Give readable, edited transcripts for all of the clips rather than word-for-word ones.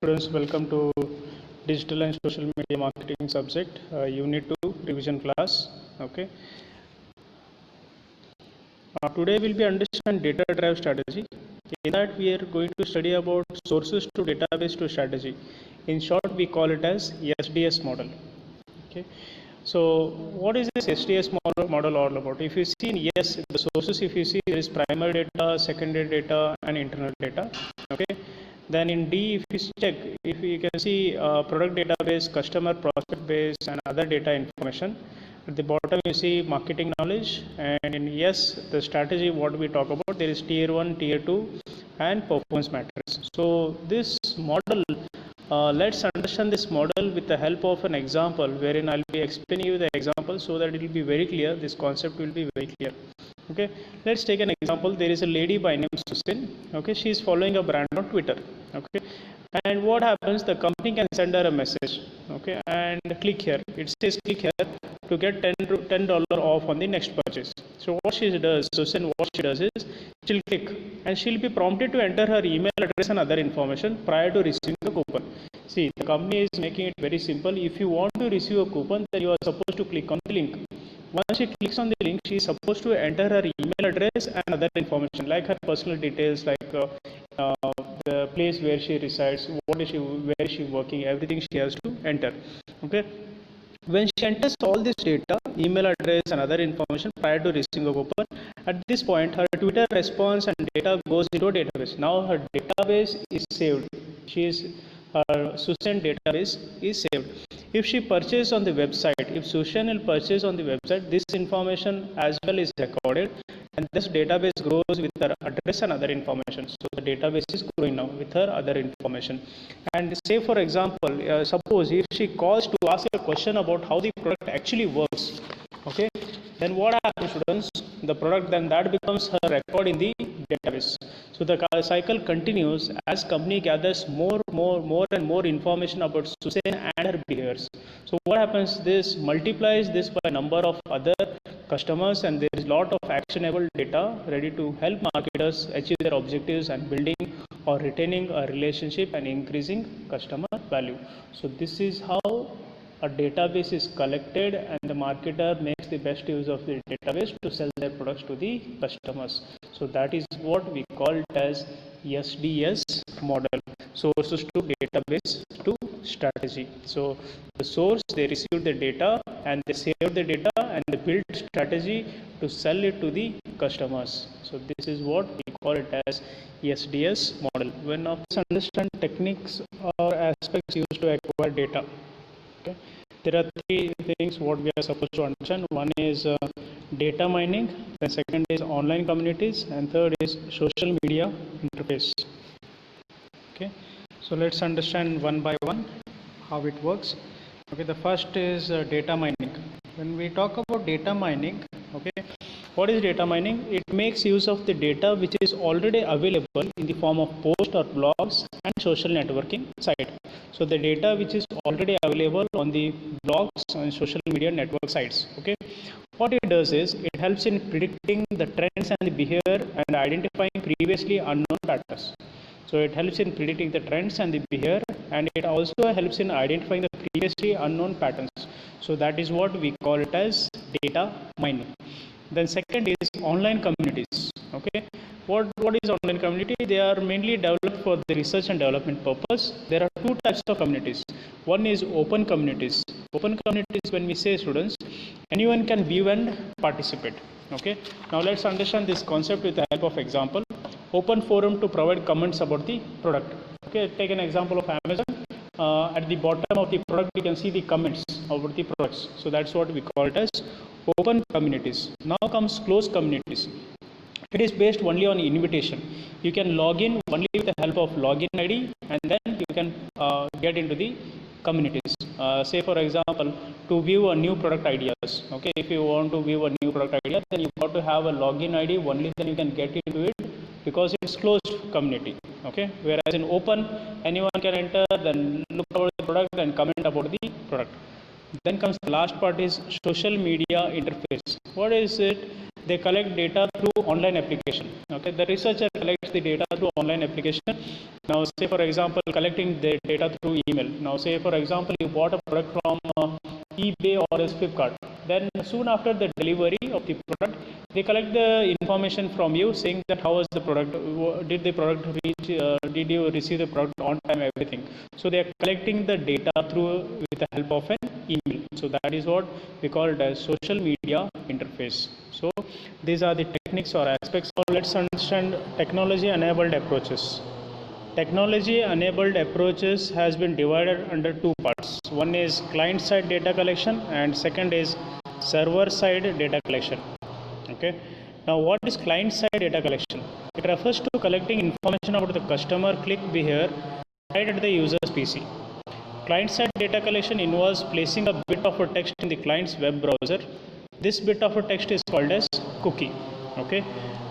Students, welcome to Digital and Social Media Marketing subject, Unit 2 revision class. Okay. Today we'll be understand data drive strategy. In that we are going to study about sources to database to strategy. In short, we call it as SDS model. Okay. So what is this SDS model all about? If you see in yes, the sources, if you see there is primary data, secondary data, and internal data. Okay. Then in D, if you check, if you can see product database, customer prospect base, and other data information. At the bottom, you see marketing knowledge, and in yes, the strategy what we talk about, there is tier 1, tier 2, and performance matrix. So this model, let's understand this model with the help of an example, wherein I'll be explaining you the example so that it will be very clear. This concept will be very clear. Okay, let's take an example. There is a lady by name Susan. Okay, she is following a brand on Twitter. Okay, and what happens, the company can send her a message. Okay, and click here, it says click here to get $10 off on the next purchase. So what she does, Susan, what she does is she'll click and she'll be prompted to enter her email address and other information prior to receiving the coupon. See, the company is making it very simple. If you want to receive a coupon, then you are supposed to click on the link. Once she clicks on the link, she is supposed to enter her email address and other information like her personal details, like the place where she resides, where is she working, everything she has to enter. Okay. When she enters all this data, email address and other information prior to receiving a coupon, at this point her Twitter response and data goes into a database. Now her database is saved. Her Susan database is saved. If she purchases on the website, if Susan will purchase on the website, this information as well is recorded, and this database grows with her address and other information. So the database is growing now with her other information. And say for example, suppose if she calls to ask a question about how the product actually works, okay, then what happens, students? The product, then that becomes her record in the database. So the cycle continues as company gathers more and more information about Susan and her behaviors. So what happens, this multiplies this by number of other customers, and there is lot of actionable data ready to help marketers achieve their objectives and building or retaining a relationship and increasing customer value. So this is how a database is collected, and the marketer makes the best use of the database to sell their products to the customers. So that is what we call it as SDS model, sources to database to strategy. So the source, they receive the data and they save the data and they build strategy to sell it to the customers. So this is what we call it as SDS model. When of us understand techniques or aspects used to acquire data. Okay. There are three things what we are supposed to understand. One is data mining, the second is online communities, and third is social media interface. Okay, so let's understand one by one how it works. Okay, the first is data mining. When we talk about data mining, okay, what is data mining? It makes use of the data which is already available in the form of posts or blogs and social networking site. So the data which is already available on the blogs and social media network sites. Okay, what it does is it helps in predicting the trends and the behavior and identifying previously unknown patterns. So it helps in predicting the trends and the behavior, and it also helps in identifying the previously unknown patterns. So that is what we call it as data mining. Then second is online communities. Okay, what is online community? They are mainly developed for the research and development purpose. There are two types of communities. One is open communities. Open communities, when we say, students, anyone can view and participate. Okay, now let's understand this concept with the help of example. Open forum to provide comments about the product. Okay, take an example of Amazon. At the bottom of the product you can see the comments about the products. So that's what we call it as open communities. Now comes closed communities. It is based only on invitation. You can log in only with the help of login ID, and then you can get into the communities. Say for example, to view a new product ideas. Okay, if you want to view a new product idea, then you got to have a login ID, only then you can get into it, because it's closed community. Okay, whereas in open, anyone can enter, then look about the product and comment about the product. Then comes the last part is social media interface. What is it? They collect data through online application. Okay, the researcher collects the data through online application. Now, say for example, collecting the data through email. Now, say for example, you bought a product from eBay or Flipkart. Then soon after the delivery of the product, they collect the information from you, saying that how was the product, did the product reach, did you receive the product on time, everything. So they are collecting the data through with the help of an email. So that is what we call it as social media interface. So these are the techniques or aspects. So let's understand technology enabled approaches. Technology enabled approaches has been divided under two parts. One is client side data collection and second is server side data collection. Okay. Now what is client side data collection? It refers to collecting information about the customer click behavior right at the user's PC. Client side data collection involves placing a bit of a text in the client's web browser. This bit of a text is called as cookie. Okay.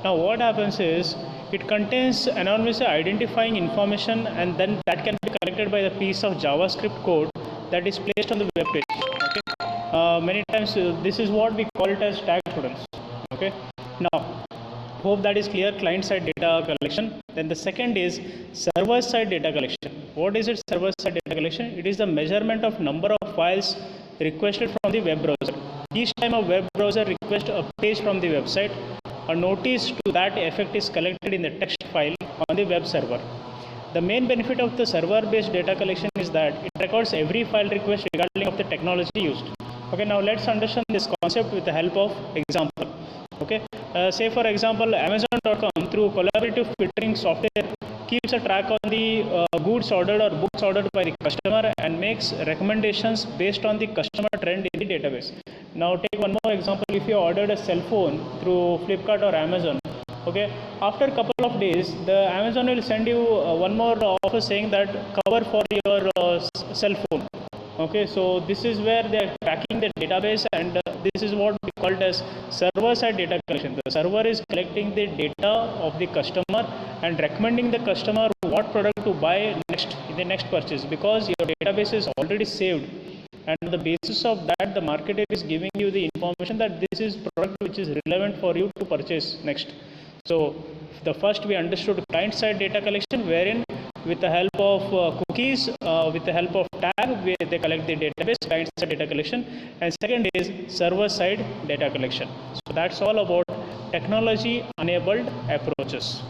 Now what happens is it contains anonymously identifying information, and then that can be collected by the piece of JavaScript code that is placed on the web page. Okay. Many times this is what we call it as tag students. Okay. Now hope that is clear. Client side data collection. Then the second is server side data collection. What is it, server side data collection? It is the measurement of number of files requested from the web browser. Each time a web browser requests a page from the website, a notice to that effect is collected in the text file on the web server. The main benefit of the server-based data collection is that it records every file request regardless of the technology used. Okay, now let's understand this concept with the help of example. Okay, say for example, Amazon.com through collaborative filtering software keeps a track on the goods ordered or books ordered by the customer and makes recommendations based on the customer trend in the database. Now take one more example. If you ordered a cell phone through Flipkart or Amazon, okay, after a couple of days the Amazon will send you one more offer saying that cover for your cell phone. Okay, so this is where they are tracking the database, and this is what we call it as server side data collection. The server is collecting the data of the customer and recommending the customer what product to buy next in the next purchase, because your database is already saved, and on the basis of that the marketer is giving you the information that this is product which is relevant for you to purchase next. So the first we understood client side data collection, wherein with the help of cookies, with the help of tag, where they collect the database, client side data collection, and second is server side data collection. So that's all about technology enabled approaches.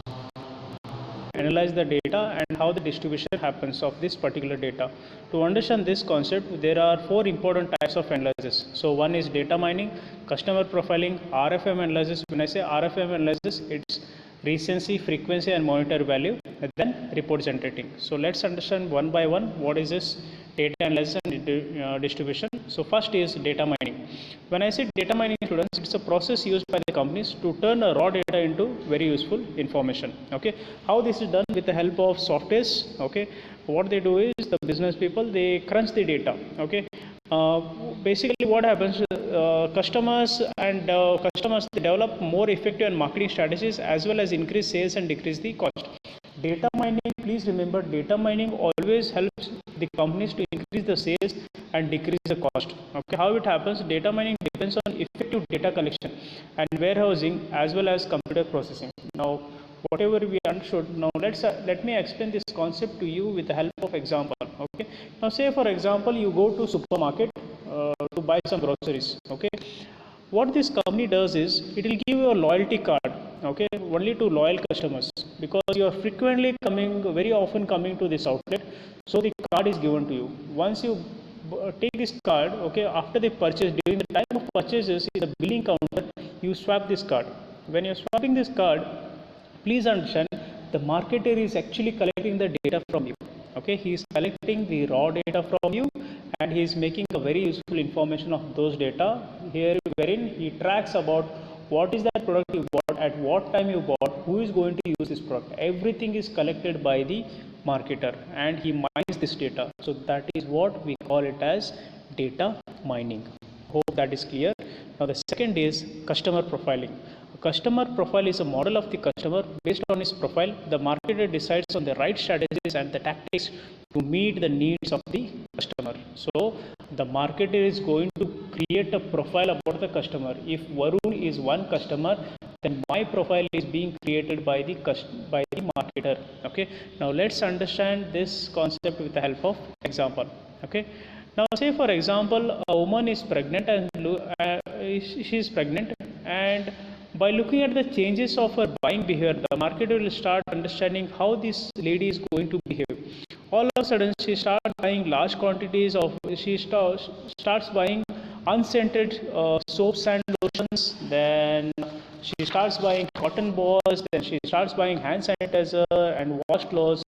Analyze the data and how the distribution happens of this particular data. To understand this concept, there are four important types of analysis. So one is data mining, customer profiling, RFM analysis. When I say RFM analysis, it's recency, frequency and monitor value, and then report generating. So let's understand one by one what is this data analysis and distribution. So first is data mining. When I say data mining, students, it's a process used by the companies to turn a raw data into very useful information. Okay, how this is done? With the help of softwares. Okay, what they do is the business people, they crunch the data. Okay, basically what happens, customers they develop more effective and marketing strategies, as well as increase sales and decrease the cost. Data mining, please remember, data mining always helps the companies to increase the sales and decrease the cost. Okay, how it happens? Data mining depends on effective data collection and warehousing, as well as computer processing. Now whatever we understood, now let me explain this concept to you with the help of example. Okay, now say for example you go to supermarket to buy some groceries. Okay, what this company does is it will give you a loyalty card, okay, only to loyal customers, because you are frequently coming, very often coming to this outlet, so the card is given to you. Once you take this card, okay, after the purchase, during the time of purchases in the billing counter, you swap this card. When you're swapping this card, please understand, the marketer is actually collecting the data from you. Okay, he is collecting the raw data from you, and he is making a very useful information of those data here, wherein he tracks about what is that product you bought, at what time you bought, who is going to use this product. Everything is collected by the marketer, and he mines this data. So that is what we call it as data mining. Hope that is clear. Now the second is customer profiling. A customer profile is a model of the customer. Based on his profile, the marketer decides on the right strategies and the tactics to meet the needs of the customer. So the marketer is going to create a profile about the customer. If Varun is one customer, then my profile is being created by the marketer. Okay, now let's understand this concept with the help of example. Okay, now say for example a woman is pregnant and she is pregnant, and by looking at the changes of her buying behavior, the marketer will start understanding how this lady is going to behave. All of a sudden she starts buying large quantities of, starts buying unscented soaps and lotions, then she starts buying cotton balls, then she starts buying hand sanitizer and washcloths.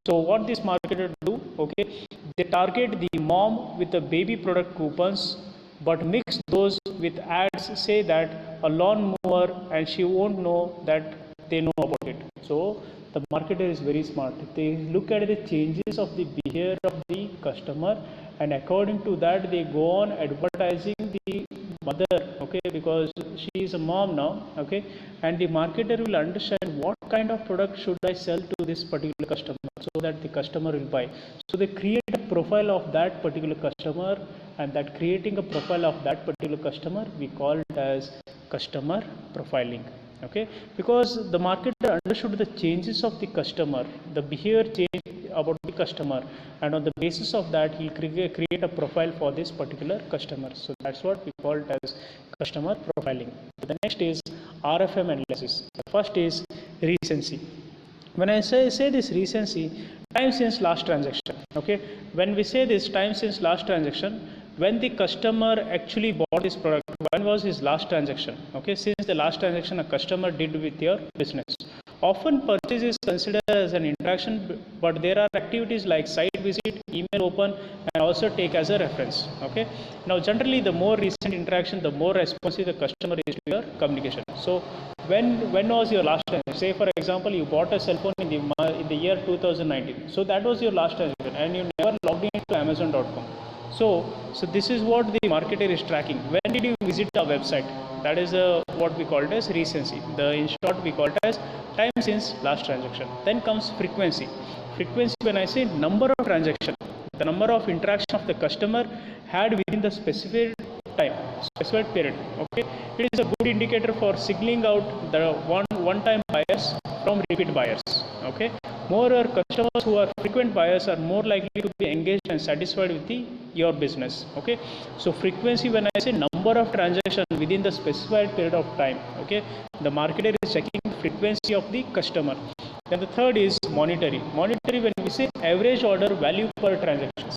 So what this marketer do, okay, they target the mom with the baby product coupons, but mix those with ads say that a lawnmower, and she won't know that they know about it. So the marketer is very smart. They look at the changes of the behavior of the customer, and according to that they go on advertising the mother, okay, because she is a mom now, okay, and the marketer will understand what kind of product should I sell to this particular customer so that the customer will buy. So they create a profile of that particular customer, and that creating a profile of that particular customer we call it as customer profiling. Okay, because the marketer understood the changes of the customer, the behavior change about the customer, and on the basis of that he'll create a profile for this particular customer. So that's what we call it as customer profiling. The next is RFM analysis. The first is recency. When I say this recency, time since last transaction. Okay, when we say this time since last transaction, when the customer actually bought this product, when was his last transaction? Okay, since the last transaction a customer did with your business. Often purchase is considered as an interaction, but there are activities like site visit, email open, and also take as a reference. Okay, now generally the more recent interaction, the more responsive the customer is to your communication. So when was your last transaction? Say for example you bought a cell phone in the year 2019. So that was your last transaction, and you never logged into Amazon.com. So this is what the marketer is tracking. When did you visit our website? That is what we call it as recency. In short we call it as time since last transaction. Then comes frequency. Frequency, when I say number of transactions, the number of interaction of the customer had within the specified time, specified period. Okay, it is a good indicator for signaling out the one-time buyers from repeat buyers. Okay, moreover, customers who are frequent buyers are more likely to be engaged and satisfied with your business. Okay, so frequency, when I say number of transactions within the specified period of time, okay, the marketer is checking frequency of the customer. Then the third is monetary. Monetary, when we say average order value per transactions.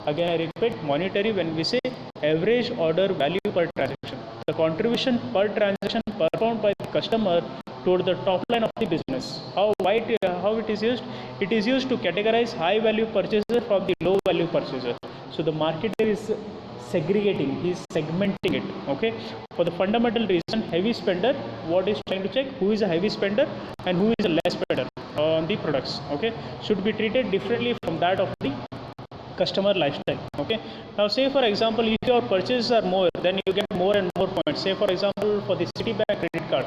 Again I repeat, monetary, when we say average order value per transaction, the contribution per transaction performed by the customer toward the top line of the business. How it is used? It is used to categorize high value purchaser from the low value purchaser. So the marketer is segregating, he is segmenting it. Okay, for the fundamental reason, heavy spender, what is trying to check? Who is a heavy spender and who is a less spender on the products. Okay, should be treated differently from that of the customer lifestyle. Okay, now say for example if your purchases are more, then you get more and more points. Say for example for the Citibank credit card,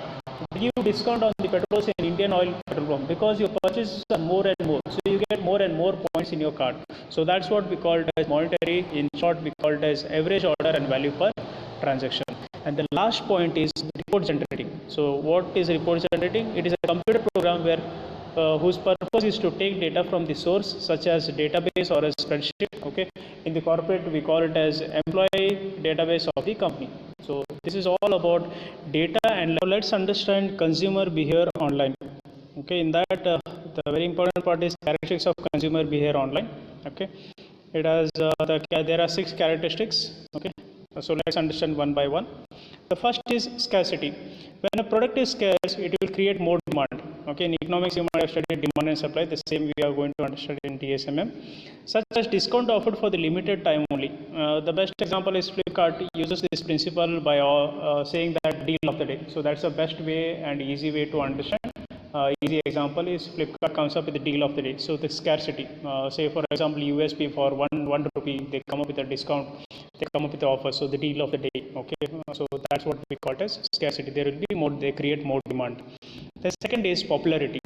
they give discount on the petrols in Indian Oil petrol pump because your purchases are more and more, so you get more and more points in your card. So that's what we call it as monetary. In short we call it as average order and value per transaction. And the last point is report generating. So what is report generating? It is a computer program where whose purpose is to take data from the source such as database or a spreadsheet. Okay, in the corporate we call it as employee database of the company. So this is all about data. And now let's understand consumer behavior online. Okay, in that the very important part is characteristics of consumer behavior online. Okay, it has there are 6 characteristics. Okay, so let's understand one by one. The first is scarcity. When a product is scarce, it will create more demand. Okay, in economics you might have studied demand and supply. The same we are going to understand in DSMM. Such as discount offered for the limited time only. The best example is Flipkart uses this principle by saying that deal of the day. So that's the best way and easy way to understand. Easy example is Flipkart comes up with the deal of the day. So the scarcity, say for example USP for one rupee, they come up with a discount, they come up with the offer. So the deal of the day. Okay, so that's what we call it as scarcity. There will be more, they create more demand. The second is popularity,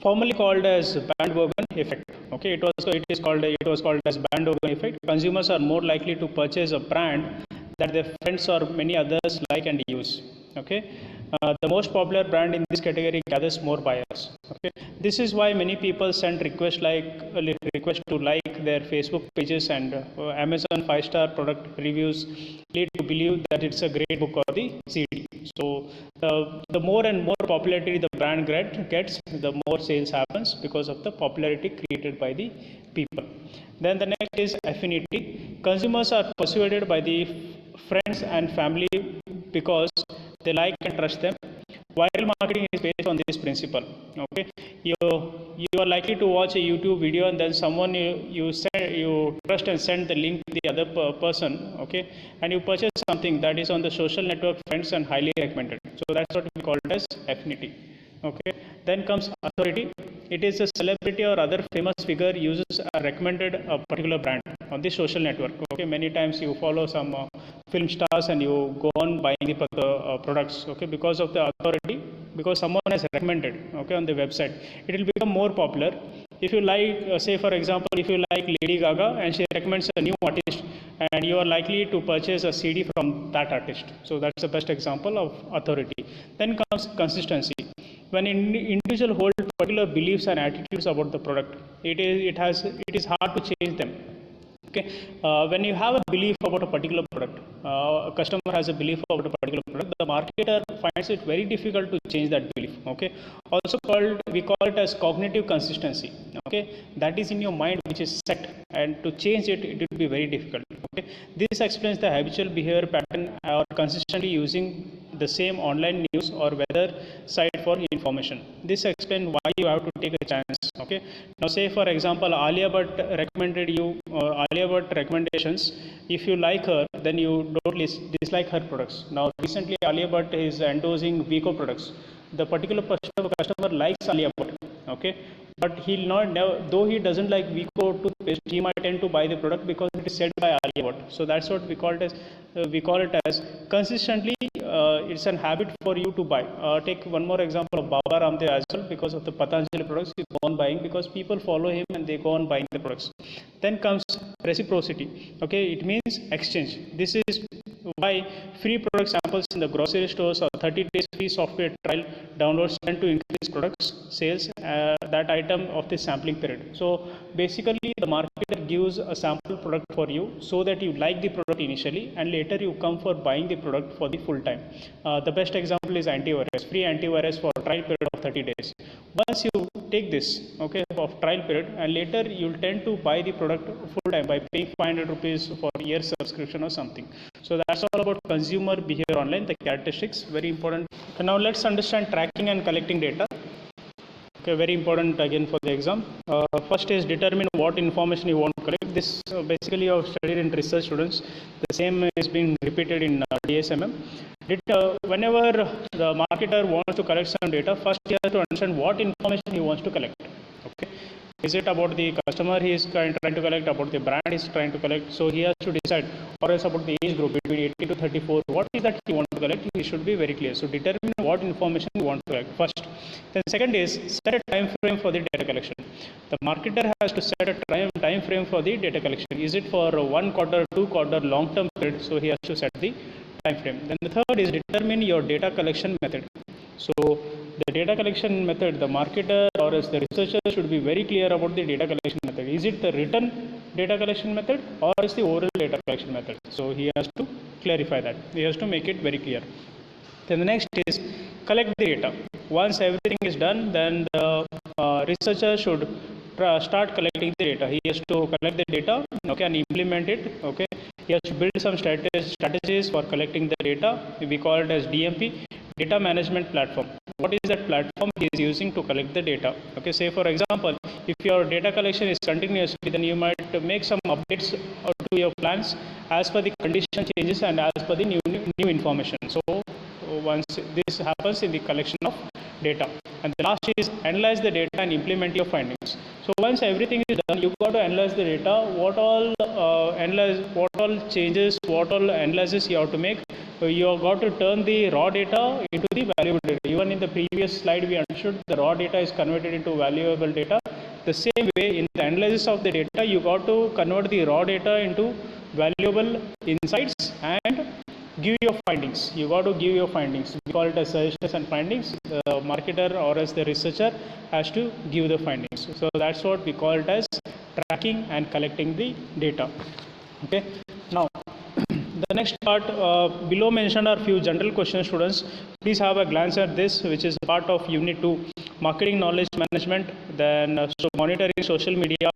formerly called as bandwagon effect. Okay, it was called as bandwagon effect. Consumers are more likely to purchase a brand that their friends or many others like and use. Okay, The most popular brand in this category gathers more buyers. Okay, this is why many people send request to like their Facebook pages, and Amazon 5-star product reviews lead to believe that it's a great book or the CD. So the more and more popularity the brand gets, the more sales happens because of the popularity created by the people. Then the next is affinity. Consumers are persuaded by the friends and family because they like and trust them. Viral marketing is based on this principle. Okay, you are likely to watch a YouTube video, and then someone you trust and send the link to the other person. Okay, and you purchase something that is on the social network friends and highly recommended. So that's what we call it as affinity. Okay, then comes authority. It is a celebrity or other famous figure uses recommended a particular brand on the social network. Okay, many times you follow some film stars and you go on buying the products. Okay, because of the authority, because someone has recommended. Okay, on the website, it will become more popular. If you like, say for example, if you like Lady Gaga and she recommends a new artist, and you are likely to purchase a CD from that artist. So that's the best example of authority. Then comes consistency. When individual hold particular beliefs and attitudes about the product, it is hard to change them. Okay, when you have a belief about a particular product, a customer has a belief about a particular product, the marketer finds it very difficult to change that belief. Okay, also we call it as cognitive consistency. Okay, that is in your mind, which is set, and to change it, it will be very difficult. Okay, this explains the habitual behavior pattern or consistently using the same online news or weather site for information. This explains why you have to take a chance. Okay, now say for example, Alia Bhatt recommended you, or Alia Bhatt recommendations. If you like her, then you don't dislike her products. Now recently Alia Bhatt is endorsing Vico products. The particular customer likes Alia Bhatt. Okay, but he'll not, though he doesn't like Vico toothpaste, he might tend to buy the product because it is said by Alia Bhatt. So that's what we call it as consistently. It's an habit for you to buy. Take one more example of Baba Ramdev as well. Because of the Patanjali products, he go on buying because people follow him and they go on buying the products. Then comes reciprocity. Okay, it means exchange. This is why free product samples in the grocery stores or 30 days free software trial downloads tend to increase products sales that item of the sampling period. So basically the marketer gives a sample product for you so that you like the product initially, and later you come for buying the product for the full time. The best example is antivirus, free antivirus for trial period of 30 days. Once you take this, okay, of trial period, and later you'll tend to buy the product full time by paying 500 rupees for year subscription or something. So that's all about consumer behavior online, the characteristics, very important. So now let's understand tracking and collecting data. Okay, very important again for the exam. First is determine what information you want to collect. This basically you have studied in research students. The same is being repeated in DSMM. Whenever the marketer wants to collect some data, first he has to understand what information he wants to collect. Okay, is it about the customer he is trying to collect, about the brand he is trying to collect? So he has to decide, or else about the age group between 18 to 34. What is that he wants to collect? He should be very clear. So determine what information you want to collect first. Then second is set a time frame for the data collection. The marketer has to set a time frame for the data collection. Is it for 1 quarter, 2 quarter, long term period? So he has to set the time frame. Then the third is determine your data collection method. So the data collection method, the marketer or as the researcher should be very clear about the data collection method. Is it the written data collection method or is the oral data collection method? So he has to clarify that. He has to make it very clear. Then the next is collect the data. Once everything is done, then the researcher should start collecting the data. He has to collect the data, okay, and implement it. Okay, he has to build some strategies for collecting the data. We call it as DMP, data management platform. What is that platform he is using to collect the data? Okay, say for example, if your data collection is continuously, then you might make some updates to your plans as per the condition changes and as per the new information. So once this happens in the collection of data, and the last is analyze the data and implement your findings. So once everything is done, you got to analyze the data. What all changes, what all analysis you have to make. You have got to turn the raw data into the valuable data. Even in the previous slide, we understood the raw data is converted into valuable data. The same way, in the analysis of the data, you got to convert the raw data into valuable insights and give your findings. You got to give your findings. We call it as suggestions and findings. The marketer or as the researcher has to give the findings. So that's what we call it as tracking and collecting the data. Okay. Now, the next part below mentioned are few general questions, students. Please have a glance at this, which is part of Unit 2, marketing knowledge management, then so monitoring social media,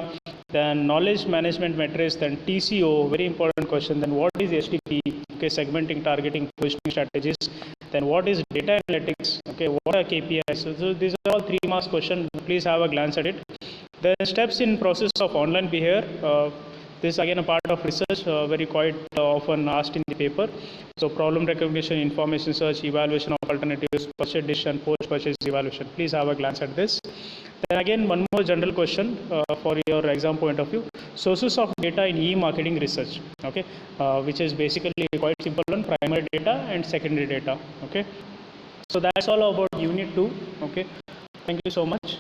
then knowledge management metrics, then TCO, very important question, then what is STP, okay, segmenting, targeting, positioning strategies, then what is data analytics, okay, what are KPIs. So these are all 3 marks question. Please have a glance at it. Then steps in process of online behavior. This is again a part of research, very quite often asked in the paper. So problem recognition, information search, evaluation of alternatives, purchase decision, post-purchase evaluation. Please have a glance at this. Then again one more general question for your exam point of view. Sources of data in e-marketing research, okay, which is basically quite simple one, primary data and secondary data. Okay. So that's all about Unit 2. Okay. Thank you so much.